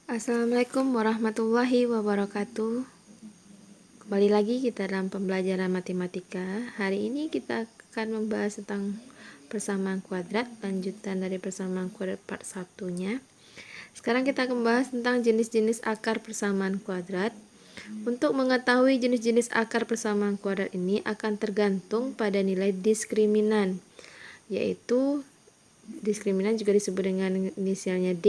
Assalamualaikum warahmatullahi wabarakatuh. Kembali lagi kita dalam pembelajaran matematika. Hari ini kita akan membahas tentang persamaan kuadrat, lanjutan dari persamaan kuadrat part 1-nya. Sekarang kita akan membahas tentang jenis-jenis akar persamaan kuadrat. Untuk mengetahui jenis-jenis akar persamaan kuadrat ini akan tergantung pada nilai diskriminan, yaitu diskriminan juga disebut dengan inisialnya D,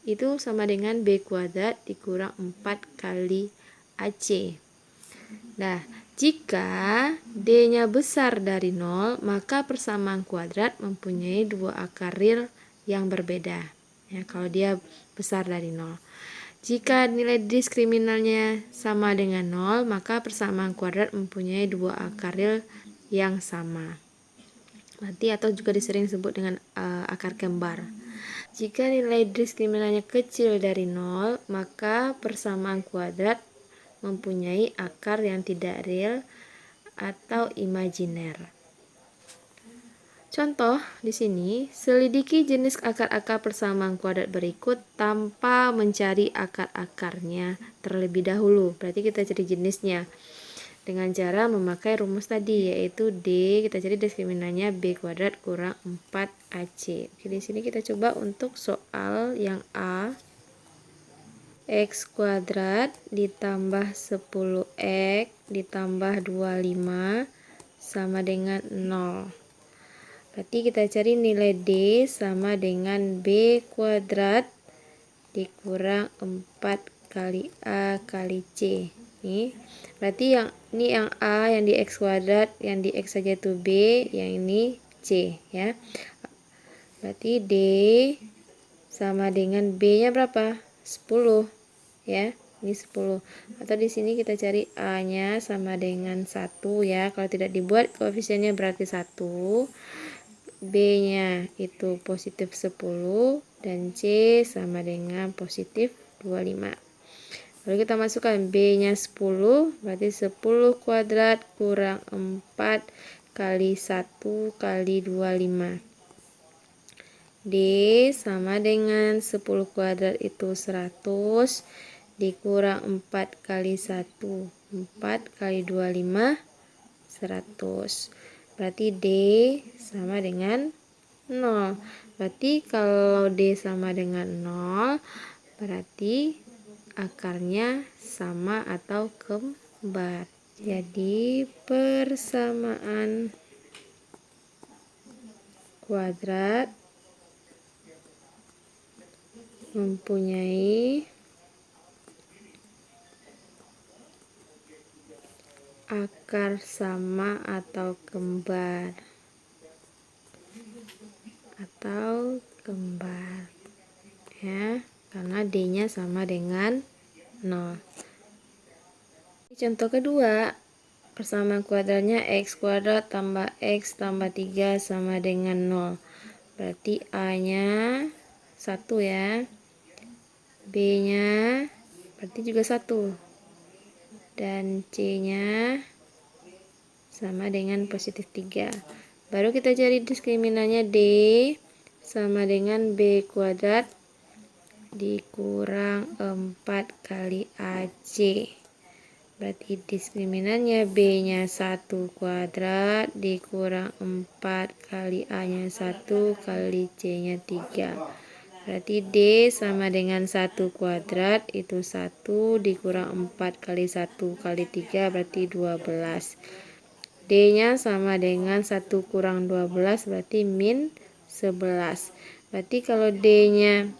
itu sama dengan B kuadrat dikurang 4 kali AC. Nah, jika D-nya besar dari 0, maka persamaan kuadrat mempunyai dua akar real yang berbeda. Ya, kalau dia besar dari 0. Jika nilai diskriminannya sama dengan 0, maka persamaan kuadrat mempunyai dua akar real yang sama. Berarti atau juga disering disebut dengan akar kembar. Jika nilai diskriminannya kecil dari 0, maka persamaan kuadrat mempunyai akar yang tidak real atau imajiner. Contoh di sini, selidiki jenis akar-akar persamaan kuadrat berikut tanpa mencari akar-akarnya terlebih dahulu. Berarti kita cari jenisnya dengan cara memakai rumus tadi, yaitu D, kita cari diskriminannya B kuadrat kurang 4AC. Oke, di sini kita coba untuk soal yang A, X kuadrat ditambah 10X ditambah 25 sama dengan 0. Berarti kita cari nilai D sama dengan B kuadrat dikurang 4 kali A kali C. Nih, berarti yang A, yang di X kuadrat, yang di X saja itu B, yang ini C ya. Berarti D sama dengan B-nya berapa? 10 ya. Ini 10. Atau di sini kita cari A-nya sama dengan 1 ya. Kalau tidak dibuat koefisiennya berarti 1. B-nya itu positif 10 dan C sama dengan positif 25. Lalu kita masukkan B-nya 10, berarti 10 kuadrat kurang 4 kali 1 kali 25. D sama dengan 10 kuadrat itu 100 dikurang 4 kali 1, 4 kali 25, 100. Berarti D sama dengan 0. Berarti kalau D sama dengan 0, berarti akarnya sama atau kembar. Jadi persamaan kuadrat mempunyai akar sama atau kembar. Ya, karena D-nya sama dengan 0. Contoh kedua, persamaan kuadratnya X kuadrat tambah X tambah 3 sama dengan 0. Berarti A-nya 1 ya. B-nya berarti juga 1. Dan C-nya sama dengan positif 3. Baru kita cari diskriminannya D sama dengan B kuadrat dikurang 4 kali AC. Berarti diskriminannya B-nya 1 kuadrat dikurang 4 kali A-nya 1 kali C-nya 3. Berarti D sama dengan 1 kuadrat itu 1 dikurang 4 kali 1 kali 3 berarti 12. D-nya sama dengan 1 kurang 12 berarti min 11. Berarti kalau D-nya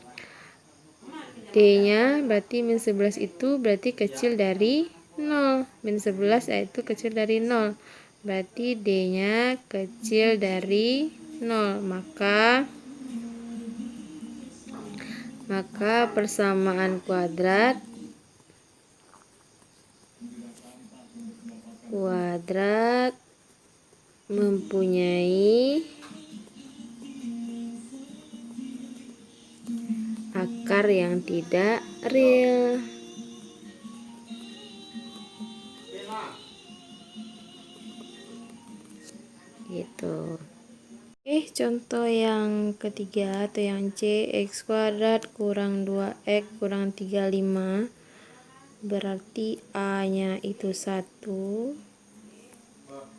berarti min 11 itu berarti kecil dari 0. Min 11 yaitu kecil dari 0. Berarti D-nya kecil dari 0. Maka persamaan kuadrat mempunyai akar yang tidak real. Gitu. contoh yang ketiga atau yang C, X kuadrat kurang 2X kurang 35, berarti A nya itu 1,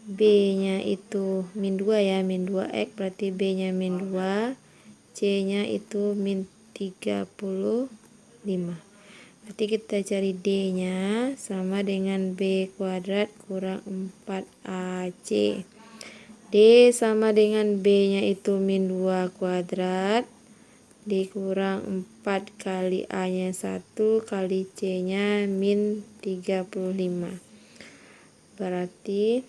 B nya itu min 2 ya, min 2X berarti B nya min 2, C nya itu min 35. Berarti kita cari D nya sama dengan B kuadrat kurang 4AC. D sama dengan B nya itu min 2 kuadrat dikurang 4 kali A nya 1 kali C nya min 35. Berarti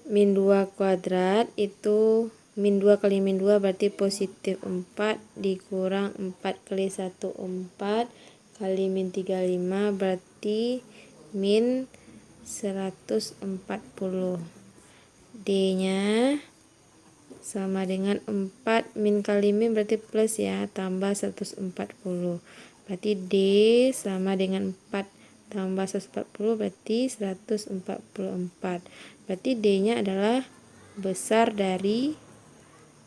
min 2 kuadrat itu min 2 kali min 2 berarti positif 4 dikurang 4 kali 1 4 kali min 35 berarti min 140. D nya sama dengan 4 min kali min berarti plus ya, tambah 140. Berarti D sama dengan 4 tambah 140 berarti 144. Berarti D nya adalah besar dari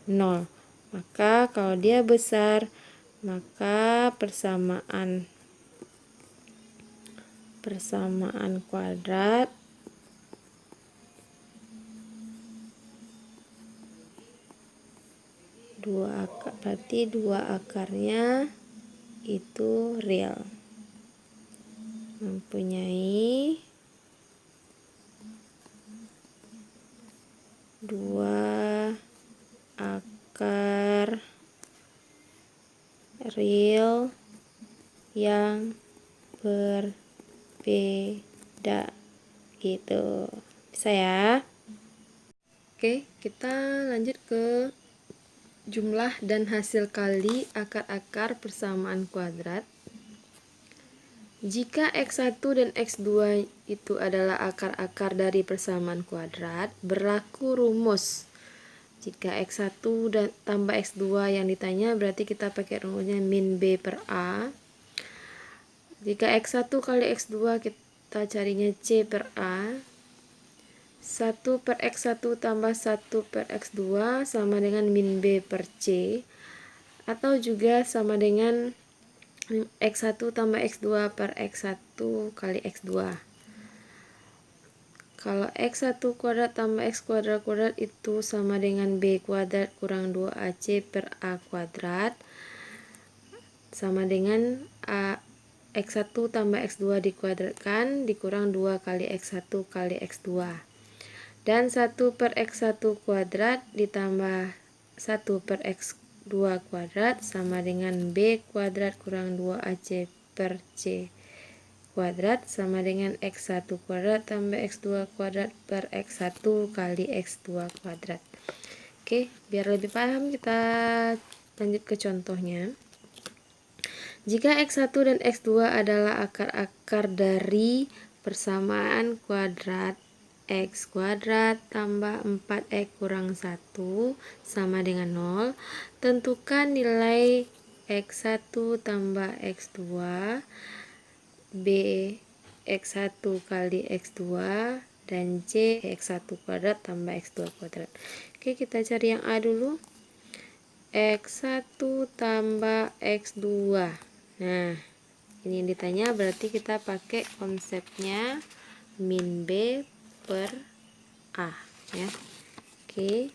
0. Maka kalau dia besar, maka persamaan kuadrat berarti 2 akarnya itu real, mempunyai 2 akar real yang berbeda gitu. Bisa ya? Oke, kita lanjut ke jumlah dan hasil kali akar-akar persamaan kuadrat. Jika X1 dan X2 itu adalah akar-akar dari persamaan kuadrat, berlaku rumus. Jika X1 dan tambah X2 yang ditanya, berarti kita pakai rumusnya min B per A. Jika X1 kali X2 kita carinya C per A. 1 per X1 tambah 1 per X2 sama dengan min B per C, atau juga sama dengan X1 tambah X2 per X1 kali X2. Kalau X1 kuadrat tambah X kuadrat itu sama dengan B kuadrat kurang 2AC per A kuadrat, sama dengan X1 tambah X2 dikuadratkan dikurang 2 kali X1 kali X2. Dan 1 per X1 kuadrat ditambah 1 per X2 kuadrat sama dengan B kuadrat kurang 2AC per C kuadrat sama dengan X1 kuadrat tambah X2 kuadrat per X1 kali X2 kuadrat. Oke, biar lebih paham kita lanjut ke contohnya. Jika X1 dan X2 adalah akar-akar dari persamaan kuadrat X kuadrat tambah 4X kurang 1 sama dengan 0, tentukan nilai X1 tambah X2 B X1 kali X2 dan C X1 kuadrat tambah X2 kuadrat. Oke, kita cari yang A dulu. X1 tambah X2. Nah, ini yang ditanya, berarti kita pakai konsepnya min B per A ya. Oke,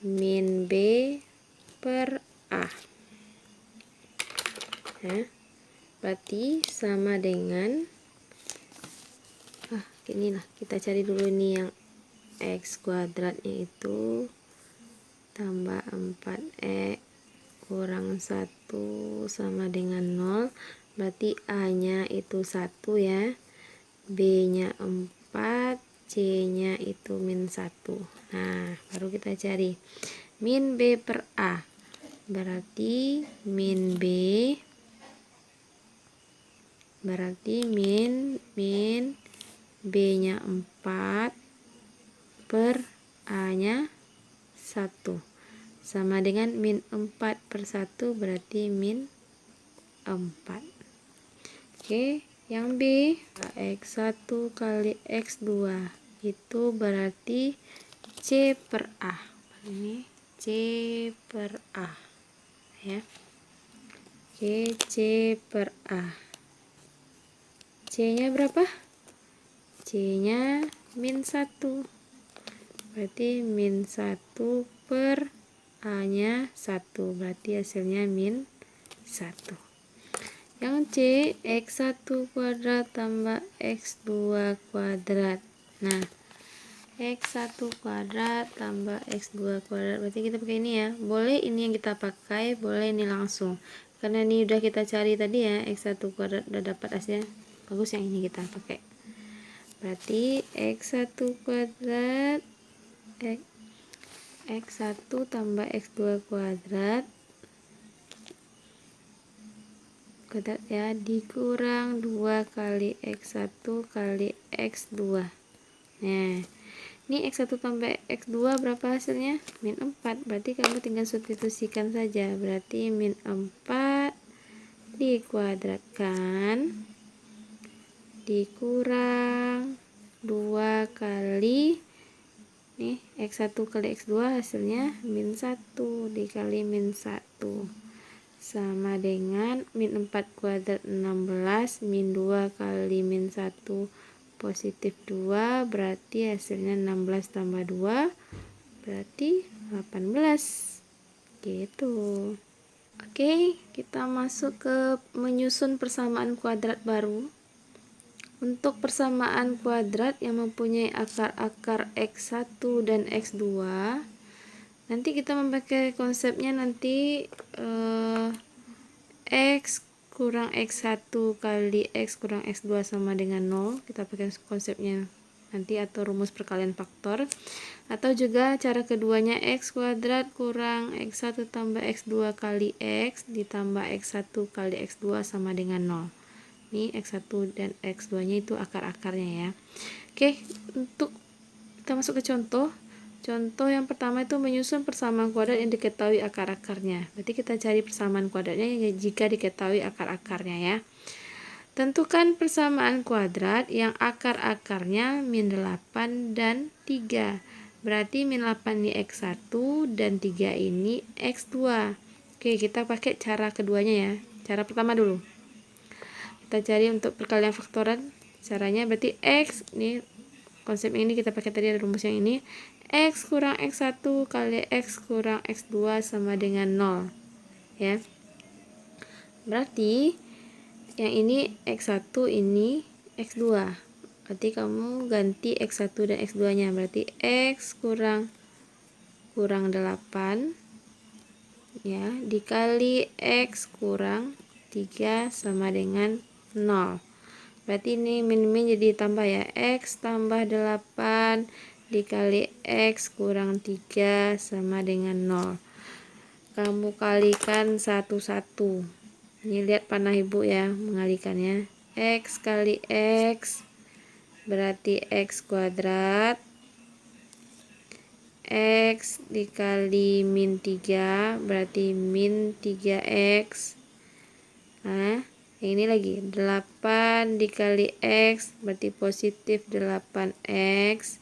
min B per A ya, berarti sama dengan inilah, kita cari dulu nih yang X kuadratnya itu tambah 4X kurang 1 sama dengan 0, berarti A nya itu 1 ya, B nya 4, C nya itu min 1. Nah, baru kita cari min B per A, berarti min B B nya 4 per A nya 1 sama dengan min 4 per 1 berarti min 4. Oke, yang B X1 kali X2 itu berarti C per A. Ini C per A ya. Oke, C per A. C nya berapa? C nya min 1. Berarti min 1 per A nya 1. Berarti hasilnya min 1. Yang C, X1 kuadrat tambah X2 kuadrat. Nah, X1 kuadrat tambah X2 kuadrat. Berarti kita pakai ini ya. Boleh ini yang kita pakai, boleh ini langsung. Karena ini udah kita cari tadi ya, X1 kuadrat udah dapat hasilnya. Bagus yang ini kita pakai. Berarti X1 kuadrat X1 tambah X2 kuadrat ya, dikurang 2 kali X1 kali X2. Nah, ini X1 tambah X2 berapa hasilnya? Min 4. Berarti kamu tinggal substitusikan saja. Berarti min 4 dikuadratkan dikurang 2 kali nih X1 kali X2 hasilnya min 1 dikali min 1 sama dengan min 4 kuadrat 16 min 2 kali min 1 positif 2, berarti hasilnya 16 tambah 2 berarti 18 gitu. Oke, kita masuk ke menyusun persamaan kuadrat baru. Untuk persamaan kuadrat yang mempunyai akar-akar X1 dan X2, nanti kita memakai konsepnya nanti X kurang X1 kali X kurang X2 sama dengan 0. Kita pakai konsepnya nanti atau rumus perkalian faktor. Atau juga cara keduanya X kuadrat kurang X1 tambah X2 kali X ditambah X1 kali X2 sama dengan 0. Ini X1 dan X2 nya itu akar-akarnya ya. Oke, untuk kita masuk ke contoh. Contoh yang pertama itu menyusun persamaan kuadrat yang diketahui akar-akarnya. Berarti kita cari persamaan kuadratnya jika diketahui akar-akarnya ya. Tentukan persamaan kuadrat yang akar-akarnya min 8 dan 3. Berarti min 8 ini X1 dan 3 ini X2. Oke, kita pakai cara keduanya ya. Cara pertama dulu. Kita cari untuk perkalian faktoran. Caranya berarti X, ini konsep ini kita pakai tadi ada rumus yang ini. X kurang X1 kali X kurang X2 sama dengan 0 ya. Berarti yang ini X1, ini X2. Berarti kamu ganti X1 dan X2 nya. Berarti X kurang 8 ya dikali X kurang 3 sama dengan 0. Berarti ini min jadi tambah ya. X tambah 8 dikali X kurang 3 sama dengan 0. Kamu kalikan satu-satu. Ini lihat panah ibu ya mengalikannya. X kali X berarti X kuadrat. X dikali min 3 berarti min 3X. Nah, ini lagi 8 dikali X berarti positif 8X.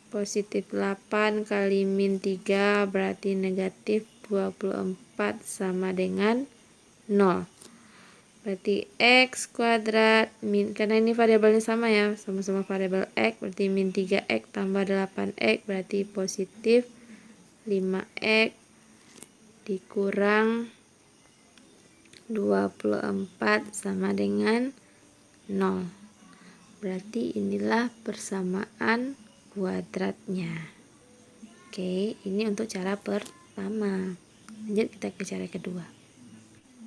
Positif 8 kali min 3 berarti negatif 24 sama dengan 0. Berarti X kuadrat min, karena ini variabelnya sama ya, sama-sama variabel X, berarti min 3X tambah 8X berarti positif 5X dikurang 24 sama dengan 0. Berarti inilah persamaan kuadratnya. Oke, ini untuk cara pertama. Lanjut kita ke cara kedua.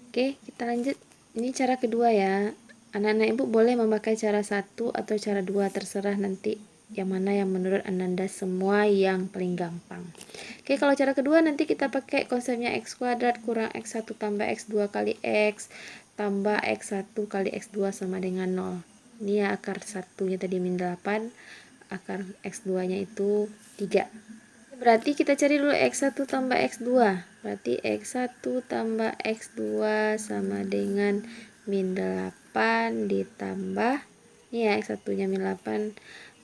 Oke, kita lanjut. Ini cara kedua ya. Anak-anak ibu boleh memakai cara 1 atau cara 2, terserah nanti yang mana yang menurut Ananda semua yang paling gampang. Oke, kalau cara kedua nanti kita pakai konsepnya X kuadrat kurang X1 tambah X2 kali X tambah X1 kali X2 sama dengan 0. Ini ya akar satunya tadi min 8, akar X2 nya itu 3. Berarti kita cari dulu X1 tambah X2. Berarti X1 tambah X2 sama dengan min 8 ditambah, ini ya X1 nya min 8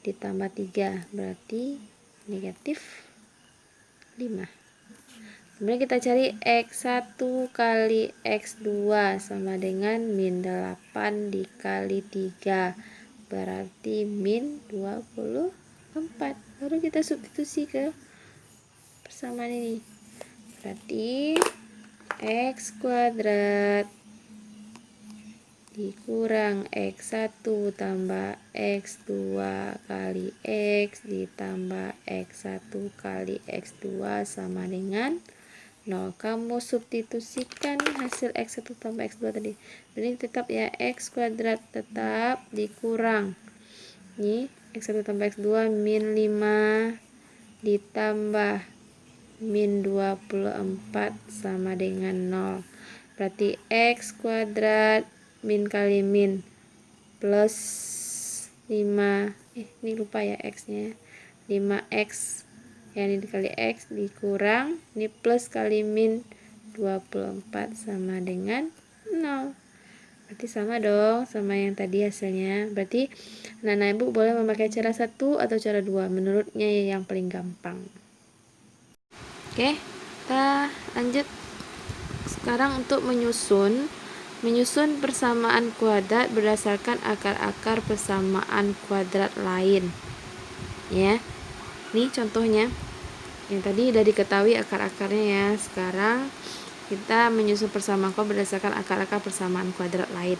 ditambah 3. Berarti negatif 5. Kemudian kita cari X1 kali X2 sama dengan min 8 dikali 3, berarti min 24. Baru kita substitusi ke persamaan ini. Berarti X kuadrat dikurang X1 tambah X2 kali X ditambah X1 kali X2 sama dengan 0. Kamu substitusikan hasil X1 tambah X2 tadi. Jadi tetap ya, X kuadrat tetap dikurang. Ini X1 tambah X2 min 5 ditambah min 24 sama dengan 0. Berarti X kuadrat min kali min plus 5, ini lupa ya X nya, 5X ya, ini dikali X dikurang ini plus kali min 24 sama dengan 0. Berarti sama dong sama yang tadi hasilnya. Berarti anak-anak ibu boleh memakai cara 1 atau cara 2 menurutnya yang paling gampang. Oke, kita lanjut sekarang untuk menyusun persamaan kuadrat berdasarkan akar-akar persamaan kuadrat lain. Ya. Ini contohnya. Yang tadi sudah diketahui akar-akarnya ya. Sekarang kita menyusun persamaan kuadrat berdasarkan akar-akar persamaan kuadrat lain.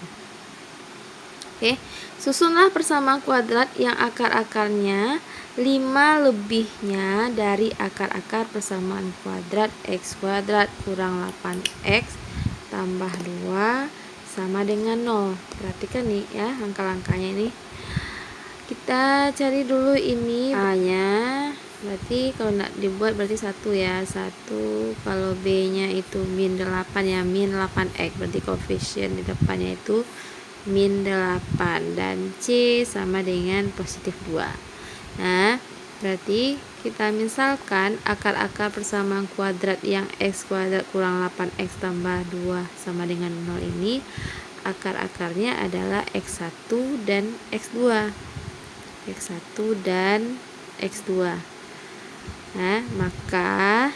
Oke, susunlah persamaan kuadrat yang akar-akarnya 5 lebihnya dari akar-akar persamaan kuadrat X kuadrat kurang 8X tambah 2 sama dengan 0. Perhatikan nih ya langkah-langkahnya ini. Kita cari dulu ini A-nya. Berarti kalau nak dibuat berarti 1 ya. 1 kalau B-nya itu min 8 ya, min 8X. Berarti koefisien di depannya itu min 8 dan C sama dengan positif 2. Nah, berarti kita misalkan akar-akar persamaan kuadrat yang X kuadrat kurang 8X tambah 2 sama dengan 0 ini akar-akarnya adalah X1 dan X2. X1 dan X2. Nah, maka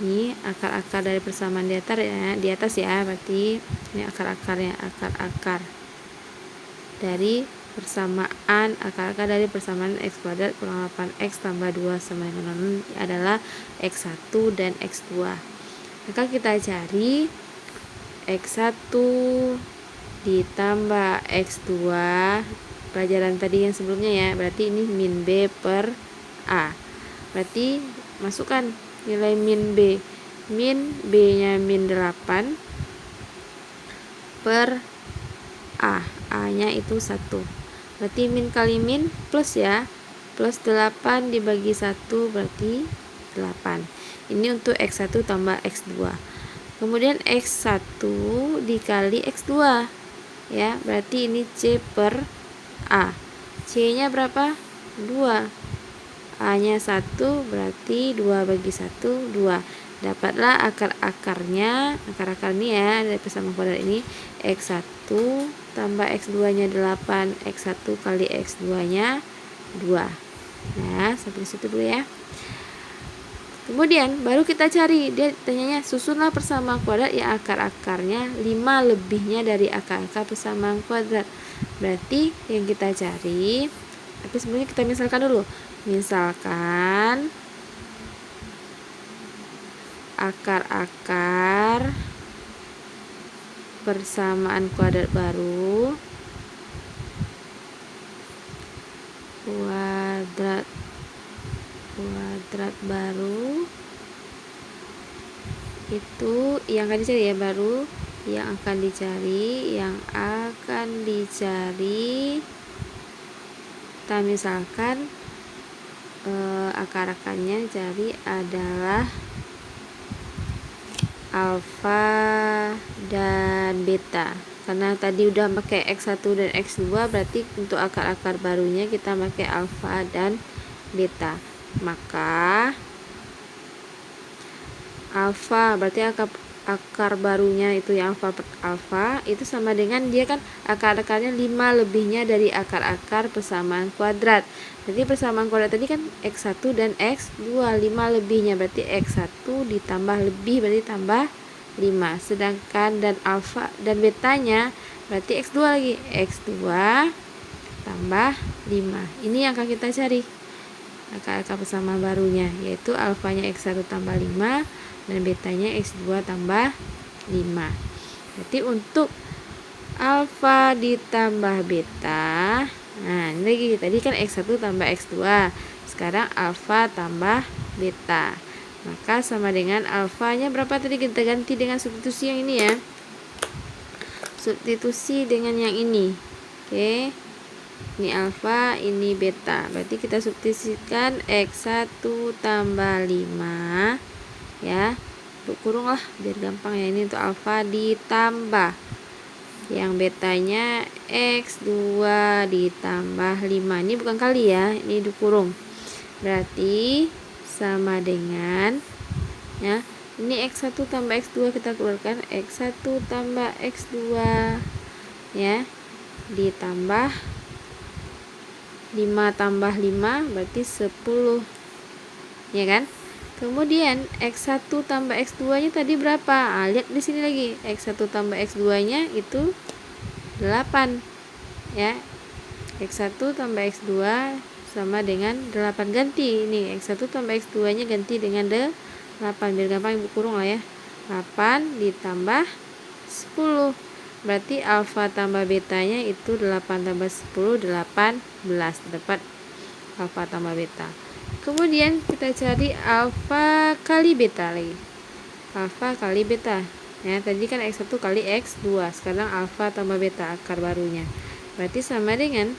ini akar-akar dari persamaan di atas ya, berarti ini akar-akarnya, akar-akar dari persamaan akar-akar dari persamaan X kuadrat kurang 8X tambah 2 sama dengan 0 adalah X1 dan X2. Maka kita cari X1 ditambah X2 pelajaran tadi yang sebelumnya ya, berarti ini min B per A. Berarti masukkan nilai min B. Min B nya min 8 per A. A nya itu 1. Berarti min kali min plus ya, plus 8 dibagi 1 berarti 8. Ini untuk X1 tambah X2. Kemudian X1 dikali X2 ya, berarti ini C per A. C nya berapa? 2. A nya 1 berarti 2 bagi 1 2. Dapatlah akar-akarnya, akar-akar ini ya dari persamaan kuadrat ini, X1 tambah X2 nya 8, X1 kali X2 nya 2. Nah, sampai situ dulu ya. Kemudian baru kita cari, dia tanyanya susunlah persamaan kuadrat yang akar-akarnya 5 lebihnya dari akar-akar persamaan kuadrat. Berarti yang kita cari, tapi sebenarnya kita misalkan dulu. Misalkan akar-akar persamaan kuadrat baru, kuadrat baru itu yang akan dicari ya, baru yang akan dicari kita misalkan akar-akarnya cari adalah alfa dan beta. Karena tadi udah pakai X1 dan X2, berarti untuk akar-akar barunya kita pakai alfa dan beta. Maka alfa berarti akar barunya itu yang alfa itu sama dengan dia kan akar-akarnya 5 lebihnya dari akar-akar persamaan kuadrat. Jadi persamaan kuadrat tadi kan X1 dan X2, 5 lebihnya berarti X1 ditambah lebih berarti tambah 5. Sedangkan dan alfa dan betanya berarti X2 lagi, X2 tambah 5. Ini yang akan kita cari akar-akar persamaan barunya, yaitu alfanya X1 tambah 5 dan betanya X2 tambah 5. Berarti untuk alfa ditambah beta, nah ini lagi tadi kan X1 tambah X2, sekarang alfa tambah beta, maka sama dengan alfanya berapa tadi, kita ganti dengan substitusi yang ini ya, substitusi dengan yang ini. Oke, ini alfa, ini beta, berarti kita substitusikan X1 tambah 5 ya, kurung lah biar gampang ya. Ini untuk alfa ditambah yang betanya X2 ditambah 5, ini bukan kali ya, ini dikurung, berarti sama dengan ya, ini X1 tambah X2 kita keluarkan, X1 tambah X2 ya, ditambah 5 tambah 5 berarti 10 ya kan. Kemudian X1 tambah X2 nya tadi berapa? Lihat di sini lagi, X1 tambah X2 nya itu 8 ya. X1 tambah X2 sama dengan 8, ganti ini X1 tambah X2 nya ganti dengan 8 biar gampang ibu kurung lah ya. 8 ditambah 10 berarti alfa tambah betanya itu 8 tambah 10 18, dapat alfa tambah beta. Kemudian kita cari alfa kali beta lagi, alfa kali beta ya, tadi kan X1 kali X2, sekarang alfa tambah beta akar barunya, berarti sama dengan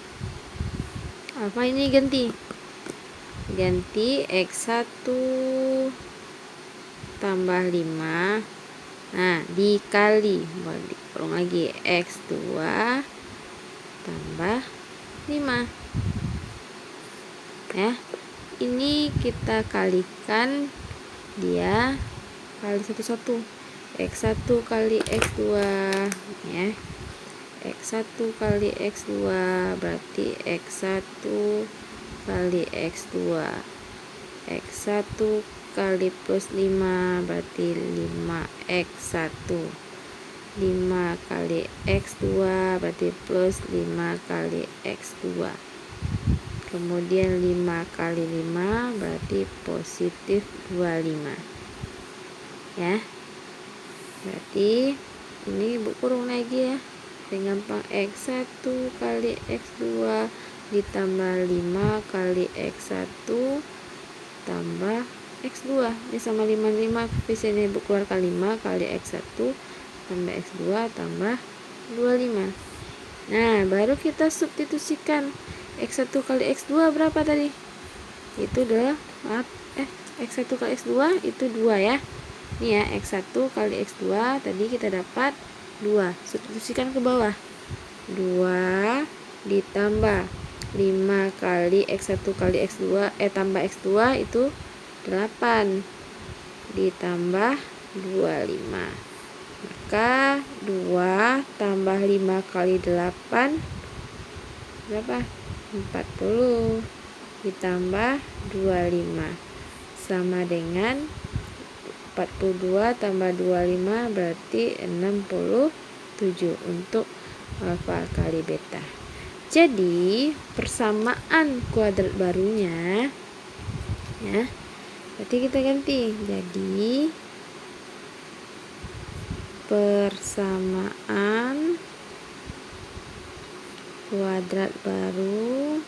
alfa ini ganti X1 tambah 5, nah dikali, boleh dikurung lagi, X2 tambah 5 ya. Ini kita kalikan dia kali satu-satu, X1 kali X2 ya, X1 kali X2 berarti X1 kali X2, X1 kali plus 5 berarti 5X1, 5 kali X2 berarti plus 5 kali X2, kemudian 5 kali 5 berarti positif 25 ya. Berarti ini ibu kurung lagi ya, dengan gampang, X1 kali X2 ditambah 5 kali X1 tambah X2, ini sama 5 koefisiennya ibu keluarkan, 5 kali X1 tambah X2 tambah 25. Nah baru kita substitusikan X1 kali X2 berapa tadi, itu adalah X1 kali X2 itu 2 ya. Ini ya, X1 kali X2 tadi kita dapat 2, substitusikan ke bawah, 2 ditambah 5 kali X1 kali X2 tambah X2 itu 8 ditambah 25, maka 2 tambah 5 kali 8 berapa? 40 ditambah 25 sama dengan 42 tambah 25 berarti 67 untuk alfa kali beta. Jadi persamaan kuadrat barunya ya, berarti kita ganti jadi persamaan kuadrat baru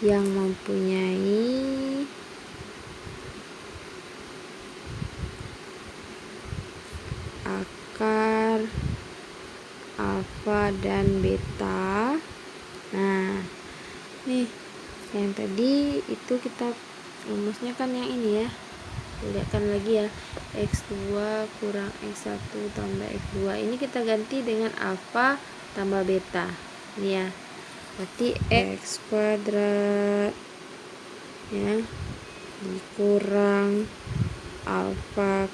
yang mempunyai akar alfa dan beta. Nah nih yang tadi itu kita rumusnya kan yang ini ya, lihatkan lagi ya, X2 kurang X1 tambah X2, ini kita ganti dengan alfa tambah beta ini ya, berarti X kuadrat ya dikurang alfa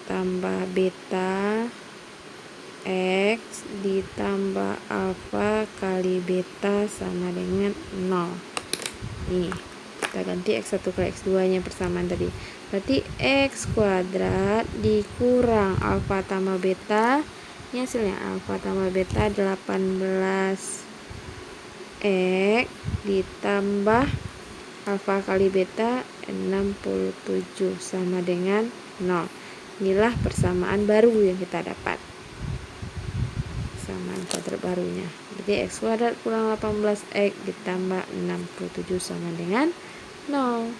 tambah beta X ditambah alfa kali beta sama dengan 0. Nih, kita ganti X1 kali X2 nya persamaan tadi. Berarti X kuadrat dikurang alfa tambah beta, ini hasilnya alfa tambah beta 18 X ditambah alfa kali beta 67 sama dengan 0. Inilah persamaan baru yang kita dapat. Persamaan kuadrat barunya. Jadi X kuadrat kurang 18X ditambah 67 sama dengan 0.